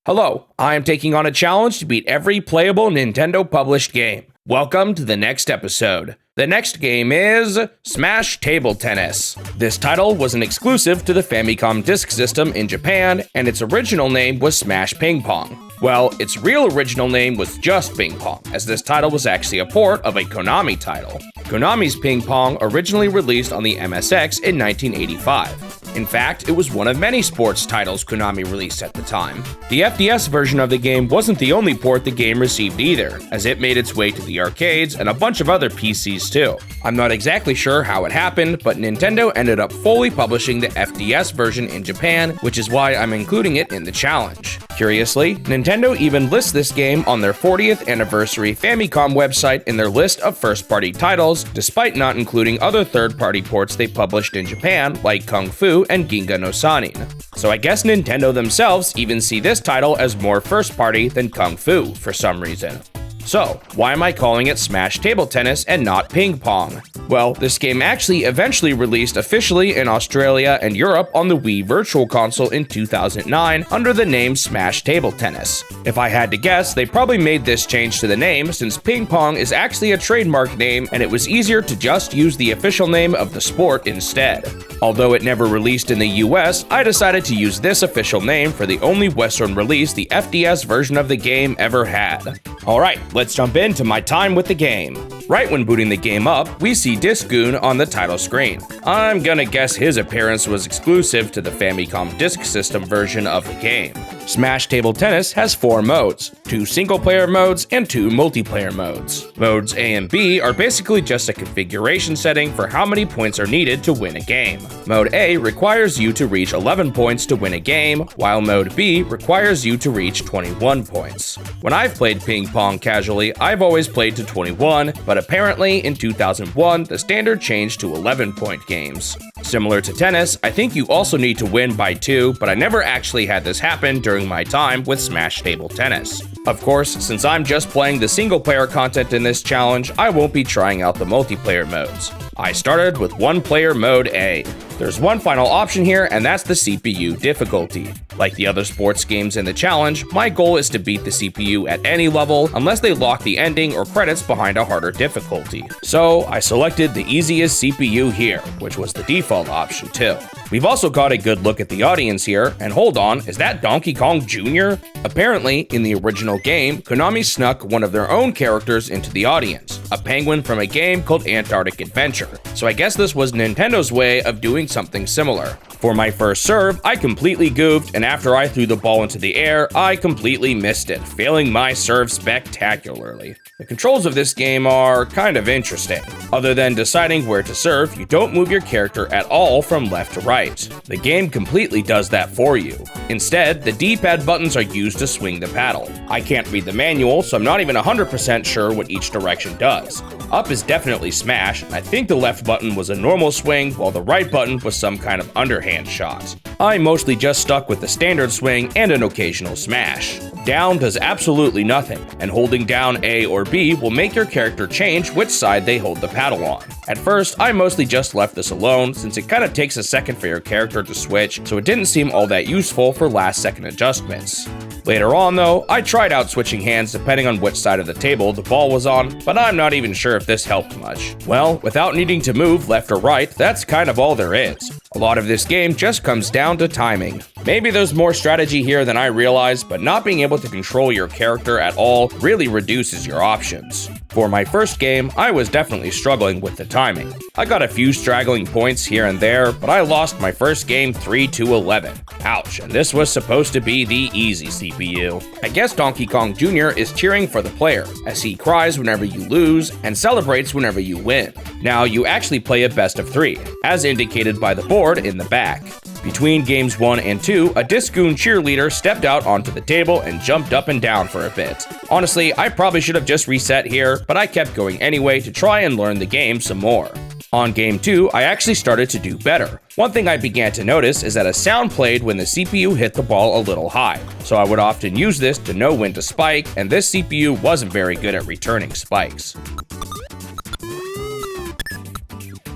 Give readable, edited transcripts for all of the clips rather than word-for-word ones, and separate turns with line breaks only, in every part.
Hello, I am taking on a challenge to beat every playable Nintendo published game. Welcome to the next episode. The next game is Smash Table Tennis. This title was an exclusive to the Famicom Disk System in Japan, and its original name was Smash Ping Pong. Well, its real original name was just Ping Pong, as this title was actually a port of a Konami title. Konami's Ping Pong originally released on the MSX in 1985. In fact, it was one of many sports titles Konami released at the time. The FDS version of the game wasn't the only port the game received either, as it made its way to the arcades and a bunch of other PCs too. I'm not exactly sure how it happened, but Nintendo ended up fully publishing the FDS version in Japan, which is why I'm including it in the challenge. Curiously, Nintendo even lists this game on their 40th anniversary Famicom website in their list of first-party titles, despite not including other third-party ports they published in Japan, like Kung Fu and Ginga no Sanin. So I guess Nintendo themselves even see this title as more first-party than Kung Fu for some reason. So, why am I calling it Smash Table Tennis and not Ping Pong? Well, this game actually eventually released officially in Australia and Europe on the Wii Virtual Console in 2009 under the name Smash Table Tennis. If I had to guess, they probably made this change to the name since Ping Pong is actually a trademark name and it was easier to just use the official name of the sport instead. Although it never released in the US, I decided to use this official name for the only Western release the FDS version of the game ever had. Alright, let's jump into my time with the game. Right when booting the game up, we see Disc-Goon on the title screen. I'm gonna guess his appearance was exclusive to the Famicom Disk System version of the game. Smash Table Tennis has 4 modes, 2 single-player modes and 2 multiplayer modes. Modes A and B are basically just a configuration setting for how many points are needed to win a game. Mode A requires you to reach 11 points to win a game, while Mode B requires you to reach 21 points. When I've played Ping Pong casually, I've always played to 21, but apparently in 2001, the standard changed to 11-point games. Similar to tennis, I think you also need to win by 2, but I never actually had this happen during my time with Smash Table Tennis. Of course, since I'm just playing the single-player content in this challenge, I won't be trying out the multiplayer modes. I started with one-player mode A. There's one final option here, and that's the CPU difficulty. Like the other sports games in the challenge, my goal is to beat the CPU at any level, unless they lock the ending or credits behind a harder difficulty. So, I selected the easiest CPU here, which was the default option too. We've also got a good look at the audience here, and hold on, is that Donkey Kong Jr.? Apparently, in the original game, Konami snuck one of their own characters into the audience, a penguin from a game called Antarctic Adventure. So I guess this was Nintendo's way of doing something similar. For my first serve, I completely goofed, and after I threw the ball into the air, I completely missed it, failing my serve spectacularly. The controls of this game are kind of interesting. Other than deciding where to serve, you don't move your character at all from left to right. The game completely does that for you. Instead, the D-pad buttons are used to swing the paddle. I can't read the manual, so I'm not even 100% sure what each direction does. Up is definitely smash. I think the left button was a normal swing, while the right button was some kind of underhand shot. I mostly just stuck with the standard swing and an occasional smash. Down does absolutely nothing, and holding down A or B will make your character change which side they hold the paddle on. At first, I mostly just left this alone since it kind of takes a second for your character to switch, so it didn't seem all that useful for last second adjustments. Later on though, I tried out switching hands depending on which side of the table the ball was on, but I'm not even sure if this helped much. Well, without needing to move left or right, that's kind of all there is. A lot of this game just comes down to timing. Maybe there's more strategy here than I realized, but not being able to control your character at all really reduces your options. For my first game, I was definitely struggling with the timing. I got a few straggling points here and there, but I lost my first game 3-11. Ouch, and this was supposed to be the easy CPU. I guess Donkey Kong Jr. is cheering for the player, as he cries whenever you lose and celebrates whenever you win. Now, you actually play a best of 3, as indicated by the board in the back. Between games 1 and 2, a Disc-Goon cheerleader stepped out onto the table and jumped up and down for a bit. Honestly, I probably should have just reset here, but I kept going anyway to try and learn the game some more. On game 2, I actually started to do better. One thing I began to notice is that a sound played when the CPU hit the ball a little high, so I would often use this to know when to spike, and this CPU wasn't very good at returning spikes.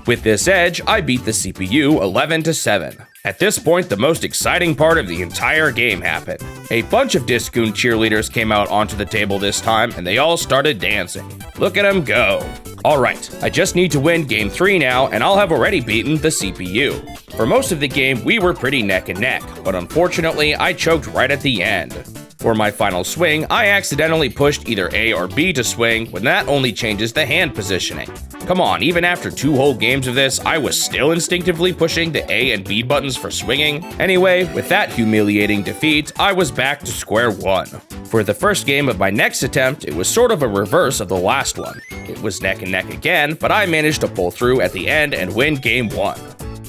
With this edge, I beat the CPU 11-7. At this point, the most exciting part of the entire game happened. A bunch of Discoon cheerleaders came out onto the table this time, and they all started dancing. Look at them go. Alright, I just need to win game 3 now, and I'll have already beaten the CPU. For most of the game, we were pretty neck and neck, but unfortunately, I choked right at the end. For my final swing, I accidentally pushed either A or B to swing, when that only changes the hand positioning. Come on, even after 2 whole games of this, I was still instinctively pushing the A and B buttons for swinging. Anyway, with that humiliating defeat, I was back to square one. For the first game of my next attempt, it was sort of a reverse of the last one. It was neck and neck again, but I managed to pull through at the end and win game 1.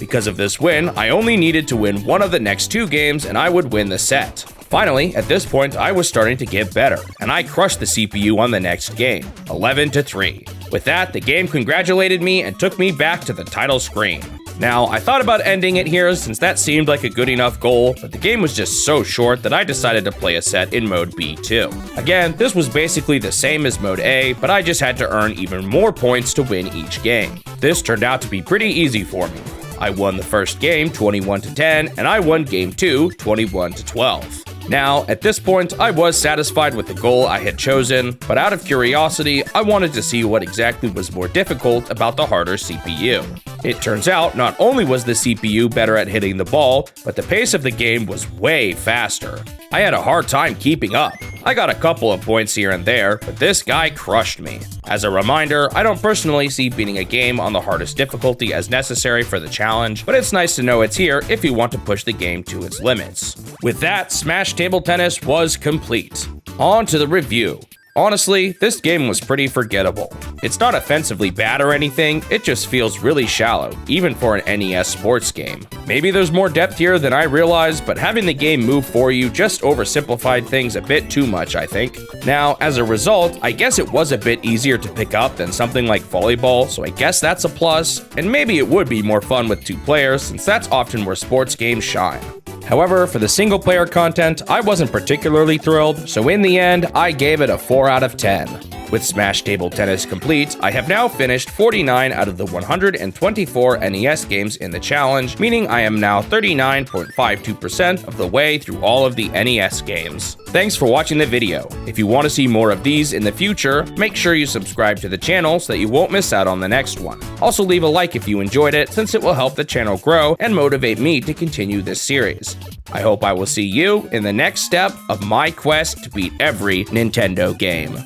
Because of this win, I only needed to win one of the next 2 games and I would win the set. Finally, at this point, I was starting to get better, and I crushed the CPU on the next game, 11-3. With that, the game congratulated me and took me back to the title screen. Now, I thought about ending it here since that seemed like a good enough goal, but the game was just so short that I decided to play a set in Mode B too. Again, this was basically the same as Mode A, but I just had to earn even more points to win each game. This turned out to be pretty easy for me. I won the first game 21-10, and I won game 2 21-12. Now, at this point, I was satisfied with the goal I had chosen, but out of curiosity, I wanted to see what exactly was more difficult about the harder CPU. It turns out, not only was the CPU better at hitting the ball, but the pace of the game was way faster. I had a hard time keeping up. I got a couple of points here and there, but this guy crushed me. As a reminder, I don't personally see beating a game on the hardest difficulty as necessary for the challenge, but it's nice to know it's here if you want to push the game to its limits. With that, Smash Table Tennis was complete. On to the review. Honestly, this game was pretty forgettable. It's not offensively bad or anything, it just feels really shallow, even for an NES sports game. Maybe there's more depth here than I realized, but having the game move for you just oversimplified things a bit too much, I think. Now, as a result, I guess it was a bit easier to pick up than something like volleyball, so I guess that's a plus, and maybe it would be more fun with 2 players, since that's often where sports games shine. However, for the single-player content, I wasn't particularly thrilled, so in the end, I gave it a 4 out of 10. With Smash Table Tennis complete, I have now finished 49 out of the 124 NES games in the challenge, meaning I am now 39.52% of the way through all of the NES games. Thanks for watching the video. If you want to see more of these in the future, make sure you subscribe to the channel so that you won't miss out on the next one. Also leave a like if you enjoyed it, since it will help the channel grow and motivate me to continue this series. I hope I will see you in the next step of my quest to beat every Nintendo game.